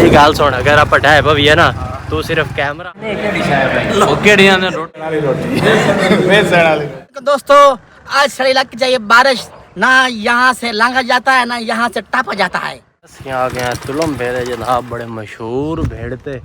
अली गाल सुन अगर आप ढाए पवी है ना तू सिर्फ कैमरा दोस्तों आज सड़े इलाके चाहिए बारिश ना यहाँ से लांगा जाता है ना यहाँ से टापा जाता है। आ गया तुलम भेड़े जनाब बड़े मशहूर भेड़ते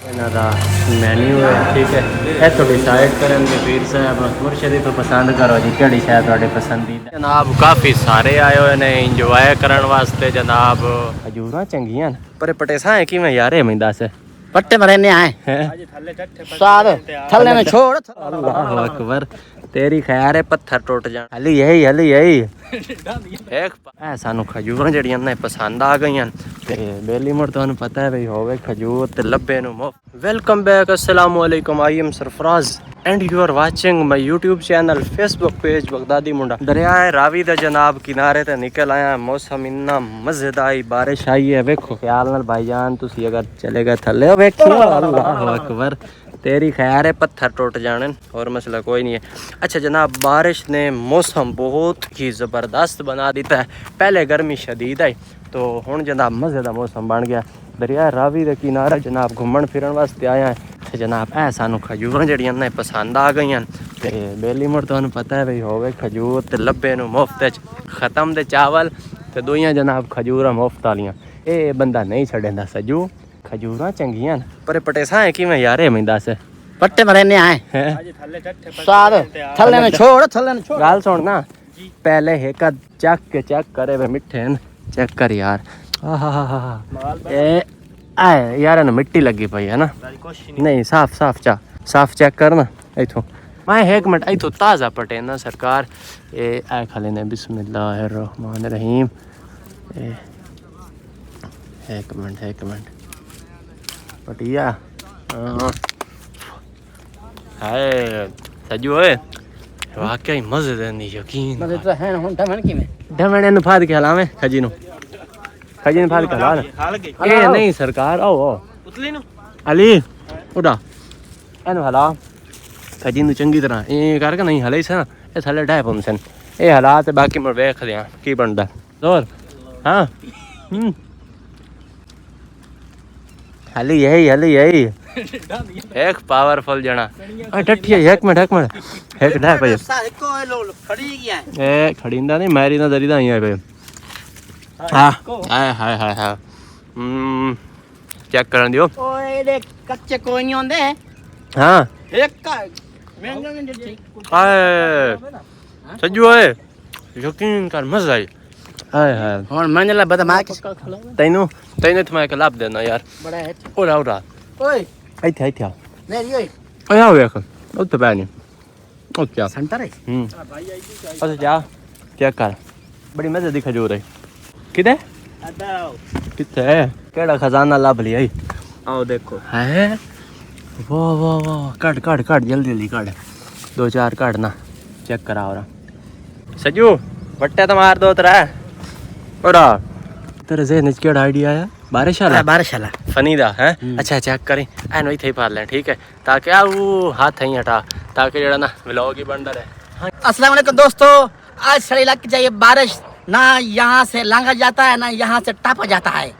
मेन्यू है ठीक है ये तो डिसाइड करेंगे पीर साहब मुर्शदी तो पसंद करो जी केड़ी शायद थोड़े पसंदीदा जनाब काफ़ी सारे आए हुए ने इंजॉय करने वास्ते जनाब खजूर चंगियां पर पटेसा है कि मैं यार मैं दस पट्टे मरने आए स्वाद थल्ले में छोड़। अल्लाह अकबर तेरी खैर है पत्थर टूट जान हली यही एक सानू खजूर जड़ियां ने पसंद आ गई ते बेली मुड़ तुहानू पता है भाई होवे खजूर ते लब्बे नु मुफ्त। वेलकम बैक अस्सलाम वालेकुम I am Sarfaraz and you are watching my YouTube channel Facebook page Baghdadi मुंडा दरियाए रावी दा जनाब किनारे ते निकल आया। मौसम इन्ना मजेदार आई बारिश आई है वेखो ख्याल नाल भाईजान तुसी अगर चले गए थल्ले वेखो अल्लाह अकबर तेरी खैर है पत्थर टूट जाने और मसला कोई नहीं है। अच्छा जनाब बारिश ने मौसम बहुत ही ज़बरदस्त बना दिता है। पहले गर्मी शदीद आई तो हुण जनाब मज़े का मौसम बन गया। दरिया रावी के किनारे जनाब घूमन फिरन वास्ते आया है जनाब ऐ सानू खजूर जड़ियां ने पसंद आ गई ते बेली मुड़ तुहानू पता है भाई होवे खजूर ते लब्बे नु मुफ्त खत्म दे चावल ते दुइयां जनाब खजूर मुफ्त वालियां ये बंदा नहीं छड़ेंदा सजू खजूर चंगियां पर पटेसा है कि मैं यार मैं दस पट्टे मरने आए स्वाद थल्ले में छोड़ गाल सुन ना पहले एक चक के चेक करे वे मिठे चेक कर यार यार ना मिट्टी लगी पई है ना नहीं साफ चेक कर ना इथों मैं एक मिनट इथों ताज़ा पटे ना सरकार ये ऐ खाले ने बिस्मिल्लाहिर्रहमानिर्रहीम एक मिनट पटिया हाय सजू है वाकई मजे देनी यकीन मजे तो है हुन धमन की में ढमणे नु फाद के हलावे खजी नु फाद के हला ए नहीं सरकार आओ उतली नु अली उड़ा एनु हला खजी नु चंगी तरह ए करके नहीं हले से ए थले डाय पमसन ए हला ते बाकी मैं देख लिया की बनदा जोर हां हली यही एक पावरफुल जना टट्ठी एक मिनट एक डाय भाई खड़ी गया ए खड़ींदा नहीं मारी ना दरीदा ही है भाई हाय चेक करन दियो ओए देख कच्चे कोई नहीं होंदे हां एक का हाय सजू है यकीन कर मजा आई हाय हुन मंजला बदमा के तैनू तो मैं लाभ देना यार बड़ा है ओरा ओए इथे मेरी ओए ओए आओ यार ओ तो बैनी ओ क्या सेंटर है अच्छा जा चेक कर बड़ी मजे दी खजूर है किधे किथे केड़ा खजाना लाभ लिया आओ देखो है वाह काट जल्दी काट 2-4 काट ना चेक करा और सजू बट्टे तो मार दो तेरा ओरा तेरे ज़हन च केड़ा आइडिया आया बारिश वाला फनी दा है अच्छा चेक करें एनो इथे ही पा लें ठीक है ताकि वो हाथ ही हटा ताकि जड़ा ना व्लॉग ही बनता रहे। अस्सलाम वालेकुम दोस्तों आज सड़े इलाके चाहिए बारिश ना यहाँ से लांगा जाता है ना यहाँ से टापा जाता है।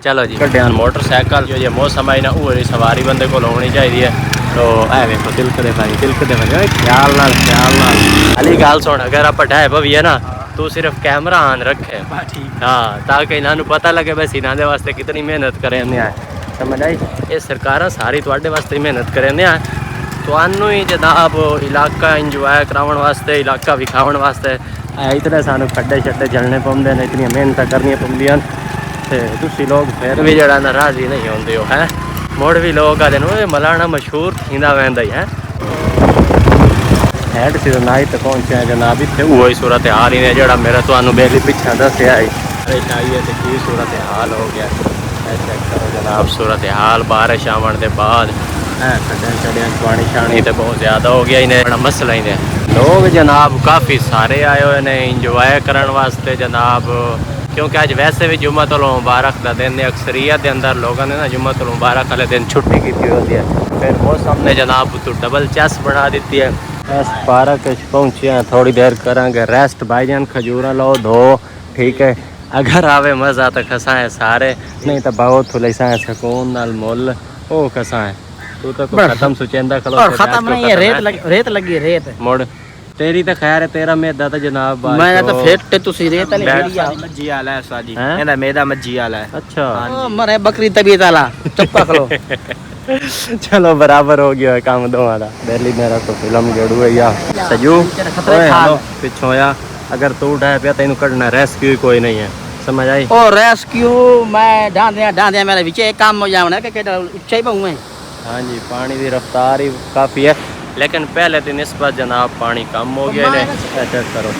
चलो जी ध्यान मोटरसाइकिल जो ये मौसम आई ना वो सवारी बंदे को होनी चाहिए तो ऐ देखो तिलकदे भाई ख्याल नाल अली गाल सुन अगर आप ढाए पवी है ना तू सिर्फ कैमरा ऑन रखे हाँ ताकि इन्होंने पता लगे बस इन्होंने वास्ते कितनी मेहनत करें समझ आई ये सरकार सारी थोड़े वास्ते मेहनत करें तो ही जनाब इलाका इंजॉय कराने वास्ते इलाका विखाने वास्ते इतने सानू खड्डे शड्डे जलने पौंदे ने इतनी मेहनत करनी पौंदियां ते तुसी लोग फिर भी जड़ा नाराज़ी नहीं होंदे हो है मुड़ भी लोग आते हैं मलाना मशहूर थींदा वहंदा ही है हेड सीजन आई तो पहुंचे जनाब इतने वही सूरत हाल ही ने जड़ा मेरा तो बेली पिछा दसिया आई है तो की सूरत हाल हो गया चेक करो जनाब सूरत हाल बारिश आवन के बाद खड्डे छड्डियां पानी शानी तो बहुत ज़्यादा हो गया इन्हें बड़ा मसला ही लोग जनाब काफ़ी सारे आए हुए ने इंजॉय करने वास्ते जनाब क्योंकि अज वैसे भी जुम्मतुल मुबारक का दिन है अक्सरियत के अंदर लोगों ने ना जुम्मतुल मुबारक वाले दिन छुट्टी की होती है फिर मौसम ने जनाब तो डबल चेस बना दी है बस पार्क पहुँचे थोड़ी देर करांगे रेस्ट भाईजान खजूर लो धो ठीक है अगर आवे मज़ा तो खसा है सारे, नहीं तो बहुत थोड़ा सा सुकून नाल मुल ओ खसा है। तू तो खत्म सुचेंदा खलो और खत्म नहीं है, रेत लगी है, रेत मुड़ तेरी तो खैर है, तेरा मेदा तो जनाब मैं तो फेट तुसी रेत वाली मज्जी आला है साजी हैं? ਇਹਦਾ ਮੇਦਾ ਮੱਜੀ ਆਲਾ ਹੈ। अच्छा ओ मरे बकरी तबीयत वाला चुप खलो। चलो बराबर हो गया काम दोवारा। दिल्ली मेरा तो फिल्म जड़ू है या सजू ओए हेलो पिछो या अगर तू उठा पे तेन कढ़ना रेस्क्यू कोई नहीं है, समझ आई? ओ रेस्क्यू मैं डांदे मेरे विचे काम हो जावना के ऊंचा ही पाऊं मैं। हाँ जी, पानी की रफ्तार ही काफ़ी है, लेकिन पहले दिन इस बार जनाब पानी कम हो गया है। चेक करो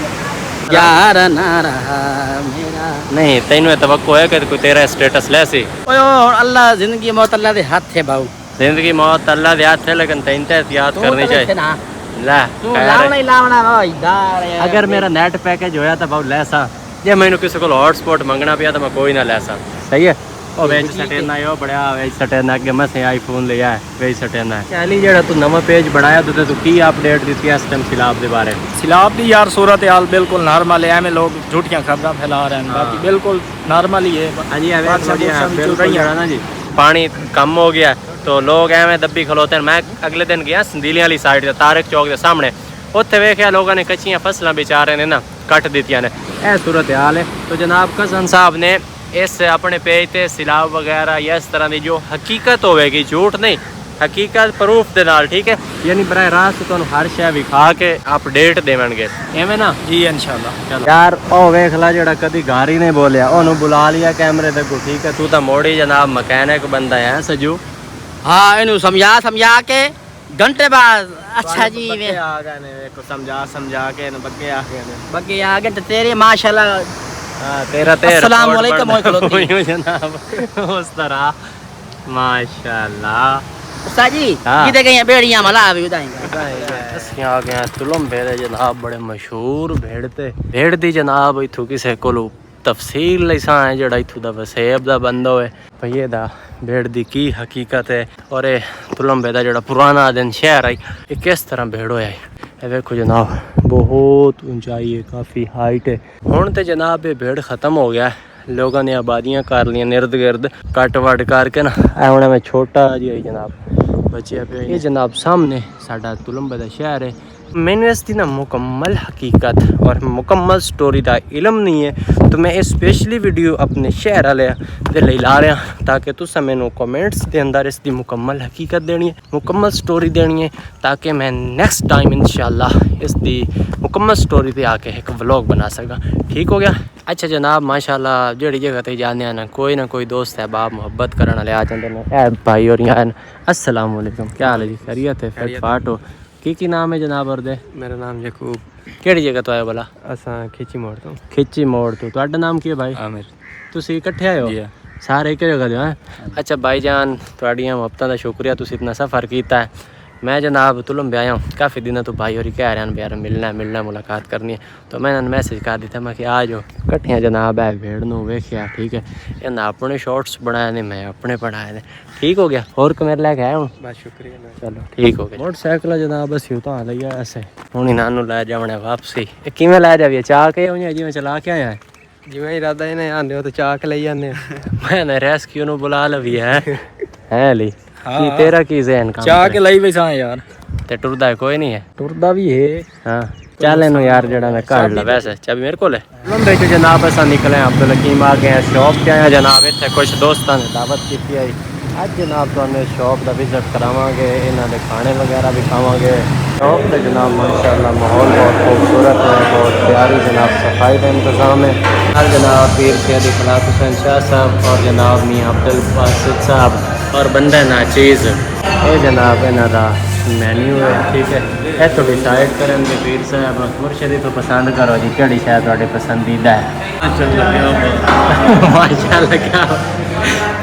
यार ना रहा मेरा नहीं तेन तवक्को है कि कोई तेरा स्टेटस ले सी। ओए ओ अल्लाह जिंदगी मौत अल्लाह दे हाथ है बाऊ। जिंदगी मौत अल्लाह के हाथ है, लेकिन तेन तो एहतियात करनी चाहिए। ला तू खैर लावना है। ही लावना ओ इधर है। अगर मेरा नेट पैकेज होया तो बहुत ले सा, जे मैंने किसी को हॉटस्पॉट मंगना पिया तो मैं कोई ना ले सा। सही है ओ वेज सटेना यो बड़ा वेज सटेना के मैं से आईफोन लिया है वेज सटेना है। चली जेड़ा तू नवा पेज बनाया तू की अपडेट दी थी इस टाइम सिलाब के बारे में? सिलाब दी यार सूरत हाल बिल्कुल नॉर्मल है, एवं लोग झूठियां खबरें फैला रहे हैं, बाकी बिल्कुल नॉर्मल ही है। हाँ जी बिल्कुल ना जी, पानी कम हो गया तो लोग एवं दब्बी खलोते हैं। मैं अगले दिन गया संदीलियां वाली साइड से तारक चौक के सामने, उत्थे वेख्या लोगों ने कच्चियां फसलां बेचारे ने ना कट दित्तियां ने। यह सूरत हाल है। तो जनाब कसन साहब ने इस अपने पेज ते सिलाब वगैरह या इस तरह की जो हकीकत होगी, झूठ नहीं हकीकत प्रूफ के नाल, ठीक है, यानी बराह रास्त तो हर शय विखा के अपडेट देवणगे एवं ना जी इंशाल्लाह। यार ओ वेख ला जेड़ा कदी गारी नहीं बोलिया ओनू बुला लिया कैमरे ते, ठीक है तू तो मोड़ी जनाब मकैनिक बंदा है सजू। हाँ इनु समझा के घंटे बाद अच्छा जी वे आ गए ने को समझा के न बग्गे आ गए ने बग्गे आ गए तेरे माशाल्लाह। हाँ तेरा अस्सलाम वालेकुम मोय खलोती जनाब उस तरह माशाल्लाह। उस्ताद जी हाँ। किते गए बेड़ियां मला अभी बताएंगे। ਅਸੀਂ ਆ ਗਏ ਤੁਲੰਬੇ ਦੇ ਜਨਾਬ ਬੜੇ ਮਸ਼ਹੂਰ ਭੇੜ ਦੀ ਜਨਾਬ ਇਥੋਂ ਕਿਸੇ ਕੋਲੋਂ ਤਫਸੀਲ ਲੈਸਾਂ ਹੈ ਜਿਹੜਾ ਇਥੋਂ ਦਾ ਵਸੇਬ ਦਾ ਬੰਦਾ ਹੋਏ ਭਈ ਇਹਦਾ ਭੇੜ ਦੀ ਕੀ ਹਕੀਕਤ ਹੈ ਔਰ ਇਹ ਤੁਲੰਬੇ ਦਾ ਜਿਹੜਾ ਪੁਰਾਣਾ ਦਿਨ ਸ਼ਹਿਰ ਹੈ ਇਹ ਕਿਸ ਤਰ੍ਹਾਂ ਭੇੜ ਹੋਇਆ ਹੈ। ਇਹ ਵੇਖੋ ਜਨਾਬ ਬਹੁਤ ਉਂਚਾਈ ਹੈ, ਕਾਫੀ ਹਾਈਟ है। ਹੁਣ ਤੇ ਜਨਾਬ ਇਹ ਭੇੜ ਖਤਮ ਹੋ ਗਿਆ, लोगों ने आबादियाँ कर लिया इर्द गिर्द कट वट करके ना एवं में छोटा जी जनाब बचिया पे। ये जनाब सामने साडा तुलंबे दा शहर है। मैंने इसकी ना मुकम्मल हकीकत और मुकम्मल स्टोरी का इलम नहीं है, तो मैं स्पेशली वीडियो अपने शहर वाले दे लई ला रहा ताकि तुसा मैनू कमेंट्स के अंदर इसकी मुकम्मल हकीकत देनी है, मुकम्मल स्टोरी देनी है, ताकि मैं नेक्स्ट टाइम इंशाल्लाह इसकी मुकम्मल स्टोरी पे आके एक व्लॉग बना सका। ठीक हो गया? अच्छा जनाब माशाल्लाह जेड़ी जगह ते जाने ना कोई दोस्त है बाप मुहब्बत करने वाले आ जाते हैं भाई और यहाँ। अस्सलाम वालेकुम, क्या हाल है जी? खैरियत है? फिट फाट हो? की नाम है जनाब और दे? मेरा नाम यकूब। केड़ी जगह तो आए बोला? असा खिची मोड़ तो खिची मोड़ तो ਤੁਹਾਡਾ ਨਾਮ ਕੀ ਹੈ ਭਾਈ? आमिर। ਤੁਸੀਂ ਇਕੱਠੇ ਆਏ ਹੋ? जी ਸਾਰੇ ਇੱਕ ਜਗ੍ਹਾ ਦੇ ਹੋ? अच्छा भाईजान ਤੁਹਾਡੀਆਂ ਮੁਹੱਬਤਾਂ ਦਾ ਸ਼ੁਕਰੀਆ, ਤੁਸੀਂ इतना सफ़र किया है। मैं जनाब तुलंबे आया हूँ काफ़ी दिनों तो भाई और कह रहे हैं यार मिलना मुलाकात करनी है, तो मैंने मैसेज कर दिया मैं कि आ जाओ कट्ठियाँ जनाब है भेड़ नूं वेखिया। ठीक है, इन्हें अपने शॉर्ट्स बनाए ने मैं अपने बनाए ने। ठीक हो गया? और कमेर लैके आया हूँ? बस शुक्रिया। चलो ठीक हो गया। मोटरसाइकिल जनाब असी उतां लिया ऐसे हूँ इन्हों लै जाने वापसी किमें लै जाइए चाह के जिमें चला के आया है जिवें इरादा इन्हें आंदे हो तो चाह के ले जाने मैंने रेस्क्यू नूं बुला लवी है ली की तेरा की ज़हन काम चाह के लई बैठा यार ते टुरदा कोई नहीं है? टुरदा भी है। हाँ चल इनू यार जड़ा मैं काट ला वैसे चाबी मेरे को लंबे जो जनाब असा निकले अब्दुल हकीम आ गए शॉप पे आया जनाब इतने कुछ दोस्तों ने दावत की आई अज जनाब तो शॉप का विजिट करावांगे इन्हों के खाने वगैरह भी खावांगे। शॉप पे जनाब माशाल्लाह माहौल बहुत खूबसूरत है, बहुत प्यारी जनाब सफाई का इंतज़ाम है। हर जनाब पीर सैयद इखलाक हुसैन शाह साहब और जनाब मियाँ अब्दुल बासित साहब और बंदा नाचीज़ ये जनाब इन्हों का मैन्यू है। ठीक है, ये तो डिसाइड करेंगे पीर साहब मुर्शदी तो पसंद करो जी कड़ी शायद थोड़े पसंदीदा है। माशाल्लाह क्या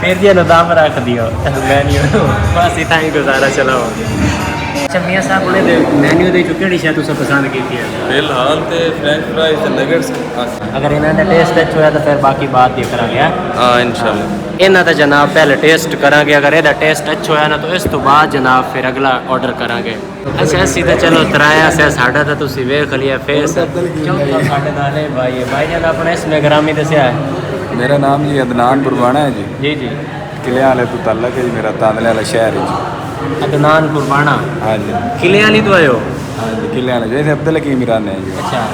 फिर जी दम रख दियो मैन्यू बस इतना ही गुजारा चलो। अच्छा मियां साहब ने मेन्यू ਦੇ ਚੋਂ ਕਿਹੜੀ ਸ਼ੈ ਤੁਸੀਂ ਪਸੰਦ ਕੀਤੀ ਹੈ ਫਿਲਹਾਲ ਤੇ ਫ੍ਰੈਂਚ ਫ੍ਰਾਈਜ਼ ਤੇ ਨਗੇਟਸ ਅਗਰ ਇਹਨਾਂ ਦਾ ਟੇਸਟ ਅੱਛਾ ਹੋਇਆ ਤਾਂ ਫਿਰ ਬਾਕੀ ਬਾਤ ਦੀ ਕਰਾਂਗੇ ਹਾਂ ਇਨਸ਼ਾਅੱਲਾ ਇਹਨਾਂ ਦਾ ਜਨਾਬ ਪਹਿਲੇ ਟੇਸਟ ਕਰਾਂਗੇ ਅਗਰ ਇਹਦਾ ਟੇਸਟ ਅੱਛਾ ਹੋਇਆ ਨਾ ਤਾਂ ਇਸ ਤੋਂ ਬਾਅਦ ਜਨਾਬ ਫਿਰ ਅਗਲਾ ਆਰਡਰ ਕਰਾਂਗੇ ਅੱਛਾ ਅਸੀਂ ਤਾਂ ਚਲੋ ਤਰਾਇਆ ਸੇ ਸਾਡਾ ਤਾਂ ਤੁਸੀਂ ਵੇਖ ਲਿਆ ਫੇਸ ਚੌਥਾ ਸਾਡੇ ਨਾਲ ਹੈ ਭਾਈ ਜਨ ਆਪਣਾ ਇਸਮੇ ਗ੍ਰਾਮੀ ਦੱਸਿਆ ਹੈ ਮੇਰਾ ਨਾਮ ਜੀ ਅਦਨਾਨ ਕੁਰਬਾਨਾ ਹੈ ਜੀ ਜੀ ਜੀ ਕਿਲਿਆਂ ਵਾਲੇ ਤੋਂ ਤਾਲਕ ਹੈ ਜੀ ਮੇਰਾ ਤਾਂਦਲੇ ਵਾਲਾ ਸ਼ਹਿਰ ਹੈ ਜੀ ਅਦਨਾਨ ਕੁਰਬਾਨਾ ਹਾਂਜੀ ਕਿਲੇ ਵਾਲੀ ਤੋਂ ਆਇਓ ਹਾਂਜੀ ਕਿਲਿਆਂ ਵਾਲੇ ਜਿਹਦੇ ਅਬਦੁਲ ਹਕੀਮ ਰਹਿੰਦੇ ਹੈ ਜੀ ਅੱਛਾ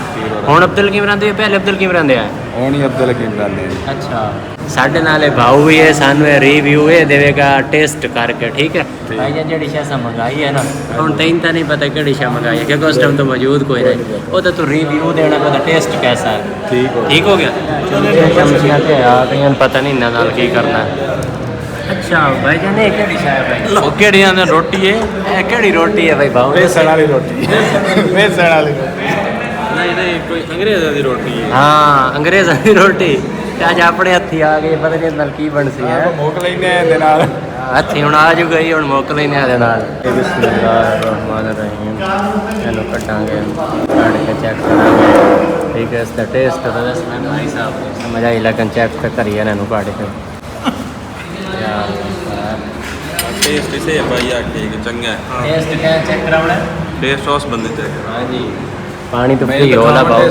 ਹੁਣ ਅਬਦੁਲ ਹਕੀਮ ਰਹਿੰਦੇ ਹੋ ਪਹਿਲੇ ਅਬਦੁਲ ਹਕੀਮ ਰਹਿੰਦੇ ਆ ਹੁਣ ਹੀ ਅਬਦੁਲ ਹਕੀਮ ਰਹਿੰਦੇ ਹੈ ਅੱਛਾ ਸਾਡੇ ਨਾਲੇ ਭਾਊ ਵੀ ਹੈ ਸਾਨੂੰ ਇਹ ਰਿਵਿਊ ਇਹ ਦੇਵੇਗਾ ਟੇਸਟ ਕਰਕੇ ਠੀਕ ਹੈ ਭਾਈ ਜਾਨ ਜਿਹੜੀ ਸ਼ੈ ਮੰਗਾਈ ਹੈ ਨਾ ਹੁਣ ਤੈਨੂੰ ਤਾਂ ਨਹੀਂ ਪਤਾ ਕਿਹੜੀ ਸ਼ੈ ਮੰਗਾਈ ਹੈ ਕਿਉਂਕਿ ਉਸ ਟਾਈਮ ਤੋਂ ਮੌਜੂਦ ਕੋਈ ਨਹੀਂ ਉਹ ਤਾਂ ਤੂੰ ਰਿਵਿਊ ਦੇਣਾ ਪਤਾ ਟੇਸਟ ਕੈਸਾ ਹੈ ਠੀਕ ਹੋ ਗਿਆ ਚਮਚੀਆਂ ਤੇ ਆ ਗਈਆਂ ਪਤਾ ਨਹੀਂ ਇਹਨਾਂ ਨਾਲ ਕੀ ਕਰਨਾ ਅੱਛਾ ਭਾਈ ਜਾਨ ਇਹ ਕਿਹੜੀ ਸ਼ੈ ਹੈ ਭਾਈ ਉਹ ਕਿਹੜੀਆਂ ਨੇ ਰੋਟੀ ਹੈ ਇਹ ਕਿਹੜੀ ਰੋਟੀ ਹੈ ਭਾਈ ਭਾਊ ਵੇਸਣ ਵਾਲੀ ਰੋਟੀ ਵੇਸਣ ਵਾਲੀ नहीं कोई अंग्रेज़ की रोटी है ਹਾਂ ਅੰਗਰੇਜ਼ਾਂ ਦੀ ਰੋਟੀ ਤੇ ਅੱਜ ਆਪਣੇ ਹੱਥੀ ਆ ਗਈ ਪਤਾ ਨਹੀਂ ਨਾਲ ਕੀ ਬਣਸੀ ਹੈ ਮੁੱਕ ਲੈਨੇ ਇਹਦੇ ਨਾਲ ਹੱਥੀ ਹੁਣ ਆ ਜੂ ਗਈ ਹੁਣ ਮੁੱਕ ਲੈਨੇ ਆ ਦੇ ਨਾਲ ਬਿਸਮਿਲ੍ਲਾਹਿਰਰਹਿਮਾਨਿਰਰਹੀਮ ਇਹਨੂੰ ਕੱਟਾਂਗੇ ਕੱਢ ਕੇ ਚੈੱਕ ਕਰਾਂਗੇ ਠੀਕ ਹੈ ਇਸ ਦਾ ਟੇਸਟ ਤਾਂ ਦੱਸ ਮੈਂ ਭਾਈ ਸਾਹਿਬ ਨੂੰ ਸਮਝ ਆਈ ਲੇਕਿਨ ਚੈੱਕ ਕਰੀਏ ਇਹਨੂੰ ਕੱਢ ਕੇ ਯਾਰ ਟੇਸਟ ਇਸੇ ਭਾਈ ਆ ਠੀਕ ਚੰਗਾ ਟੇਸਟ ਕਿਆ ਚੈੱਕ ਕਰਾਉਣਾ ਟੇਸਟ ਉਸ ਬੰਦੇ ਤੇ हाँ जी पानी तो पी हो ना भाव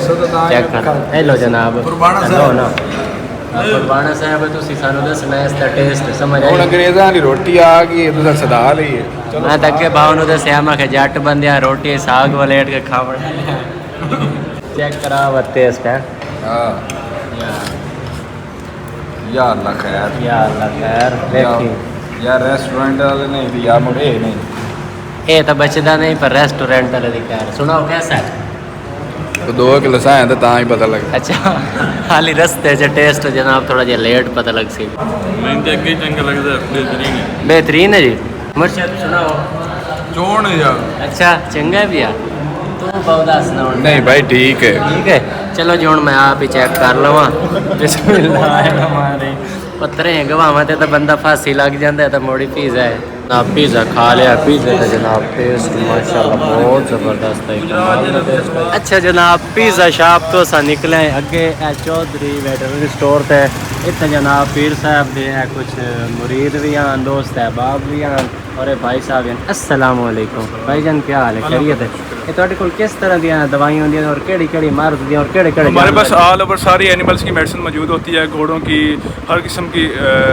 चेक कर हेलो जनाब कुरबाना हेलो ना कुरबाना साहब ਤੁਸੀਂ ਸਾਨੂੰ ਦੱਸਣਾ ਇਸ ਦਾ ਟੇਸਟ ਸਮਝ ਹੁਣ ਆਈ ਅੰਗਰੇਜ਼ਾਂ ਦੀ ਰੋਟੀ ਆ ਗਈ ਤੁਸੀਂ ਸਦਾ ਲਈ ਹੈ ਮੈਂ ਤਾਂ ਅੱਗੇ ਭਾਵ ਨੂੰ ਦੱਸਿਆ ਮੈਂ ਕਿ ਜੱਟ ਬੰਦਿਆਂ ਰੋਟੀ ਸਾਗ ਵਲੇਟ ਕੇ ਖਾਵਣਾ ਚੈੱਕ ਕਰਾ ਵਾ ਟੇਸਟ ਹੈ ਹਾਂ ਯਾ ਅੱਲਾ ਖੈਰ ਯਾ ਅੱਲਾ ਖੈਰ ਦੇਖੀ ਯਾਰ ਰੈਸਟੋਰੈਂਟ ਵਾਲੇ ਨਹੀਂ ਵੀ ਆ ਮੁੜੇ ਨਹੀਂ ਇਹ ਤਾਂ ਬਚਦਾ ਨਹੀਂ ਪਰ ਰੈਸਟੋਰੈਂਟ ਵਾਲੇ ਦੀ ਖੈਰ ਸੁਣਾਓ ਕੈਸਾ ਹੈ तो 2 किलो साया तो ही पता लगा अच्छा खाली रस्ते च टेस्ट जनाब थोड़ा जिहा लेट पता लग सी मैंने तो अगे चंगा लगता बेहतरीन है बेहतरीन है जी मुर्शद सुनाओ चोण यार अच्छा चंगा भी आ तू बहुत सुना नहीं भाई ठीक है ठीक है चलो जी हुण मैं आप ही चेक कर लवां बिस्मिल्लाह पत्थरे गवावां ते तो बंदा फांसी लग जाता है तो मोड़ी पिज़्ज़ा है ना पिज़्ज़ा खा लिया पिज़्ज़ा का जनाब टेस्ट माशाल्लाह बहुत ज़बरदस्त है अच्छा जनाब पिज़्ज़ा शॉप तो सा निकले अगे चौधरी वेटरनरी स्टोर ते इतने जनाब पीर साहब दे है कुछ मुरीद भी हैं दोस्त अहबाब भी हैं और भाई साहब हैं अस्सलाम वालेकुम भाई जान क्या हाल है खैरियत है ये ਤੁਹਾਡੇ ਕੋਲ किस तरह दी दवाइयाँ होंगी और केड़ी केड़ी मर्ज दी और केड़े केड़े हमारे पास ऑल ओवर सारी एनिमल्स की मेडिसिन मौजूद होती है घोड़ों की हर किस्म की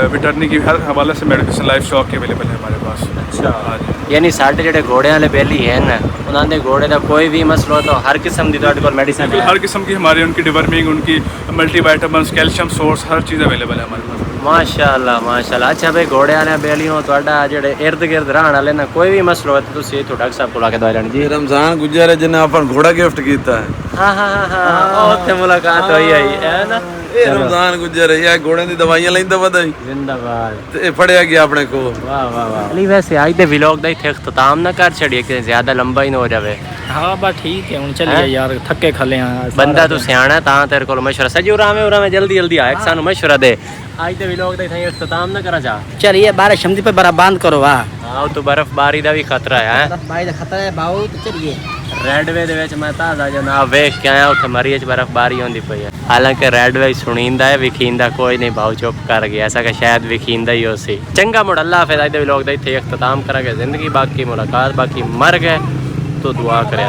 वेटरनरी की हर हवाले से मेडिसिन लाइफ स्टॉक की अवेलेबल है हमारे पास अच्छा हाँ जी यानी साढ़े ਜਿਹੜੇ ਘੋੜਿਆਂ ਵਾਲੇ ਬੇਲੀ ਹਨ ਉਹਨਾਂ ਦੇ ਘੋੜੇ ਦਾ ਕੋਈ ਵੀ ਮਸਲਾ ਹੋ ਤਾਂ ਹਰ ਕਿਸਮ ਦੀ ਤੁਹਾਡੇ ਕੋਲ ਮੈਡੀਸਿਨ ਹੈ हर किस्म की हमारे उनकी डिवर्मिंग उनकी मल्टी वाइटामिन कैल्शियम सोर्स हर चीज़ अवेलेबल है हमारे पास ਮਾਸ਼ਾਅੱਲਾ ਅੱਛਾ ਬਈ ਘੋੜੇ ਵਾਲੇ ਬੇਲੀਆਂ ਤੁਹਾਡਾ ਜਿਹੜੇ ਇਰਦ ਗਿਰਦ ਰਹਿਣ ਵਾਲੇ ਨਾ ਕੋਈ ਵੀ ਮਸਲਾ ਹੋਵੇ ਤਾਂ ਤੁਸੀਂ ਇੱਥੋਂ ਡਾਕਟਰ ਸਾਹਿਬ ਕੋਲ ਆ ਕੇ ਦਵਾਈ ਲੈਣੀ ਜੀ रमजान गुजर है जिन्हें अपन घोड़ा गिफ्ट किया है ਹਾਂ ਉੱਥੇ ਮੁਲਾਕਾਤ ਹੋਈ ਆਈ ਹੈ ਨਾ ਇਹ ਰਮਜ਼ਾਨ ਗੁਜਰ ਹੈ ਘੋੜੇ ਦੀ ਦਵਾਈਆਂ ਲੈਂਦਾ ਪਤਾ ਹੀ ਜ਼ਿੰਦਾਬਾਦ ਤੇ ਫੜਿਆ ਗਿਆ ਆਪਣੇ ਕੋਲ ਵਾਹ ਵਾਹ ਵਾਹ ਅਲੀ ਵੈਸੇ ਅੱਜ ਦੇ ਵਲੌਗ ਦਾ ਇੱਥੇ ਇਖਤਤਾਮ ਨਾ ਕਰ ਛੜੀਏ ਕਿ ਜ਼ਿਆਦਾ ਲੰਬਾ ਹੀ ਨਾ ਹੋ ਜਾਵੇ हाँ बस ठीक है हूँ चलिए यार थके खले हाँ ਬੰਦਾ ਤੂੰ ਸਿਆਣਾ ਤਾਂ ਤੇਰੇ ਕੋਲ ਮਸ਼ਵਰਾ ਸਜੀ ਉਰਾਵੇਂ ਜਲਦੀ ਜਲਦੀ ਆ ਇੱਕ ਸਾਨੂੰ ਮਸ਼ਵਰਾ ਦੇ ਅੱਜ ਦੇ ਵਲੌਗ ਦਾ ਇੱਥੇ ਇਖਤਤਾਮ ਨਾ ਕਰਾਂ ਜਾ चलिए बारिश हमदी पे बड़ा बंद करो वाह ਆਹ ਤੂੰ ਬਰਫ਼ਬਾਰੀ ਦਾ ਵੀ ਖਤਰਾ ਹੈ भाई का खतरा है बाबू तो चलिए ਰੈਡਵੇ ਦੇ ਵਿੱਚ ਮੈਂ ਤਾਜ਼ਾ ਜਨਾਬ ਵੇਖ ਕੇ ਆਇਆ ਉੱਥੇ ਮਰੀਏ 'ਚ ਬਰਫ਼ਬਾਰੀ ਹੁੰਦੀ ਪਈ ਹੈ ਹਾਲਾਂਕਿ ਰੈਡਵੇ ਸੁਣੀਂਦਾ ਹੈ ਵਿਖੀਂਦਾ ਕੋਈ ਨਹੀਂ ਭਾਉ ਚੁੱਪ ਕਰ ਗਿਆ ਐਸਾ ਕਿ ਸ਼ਾਇਦ ਵਿਖੀਂਦਾ ਹੀ ਹੋ ਸੀ ਚੰਗਾ ਮੁੜ ਅੱਲਾ ਹਾਫਿਜ਼ ਅੱਜ ਦੇ ਵਲੌਗ ਦਾ ਇੱਥੇ ਇਖਤਤਾਮ ਕਰਾਂਗੇ ਜ਼ਿੰਦਗੀ ਬਾਕੀ ਮੁਲਾਕਾਤ ਬਾਕੀ ਮਰ ਗਏ तो दुआ करें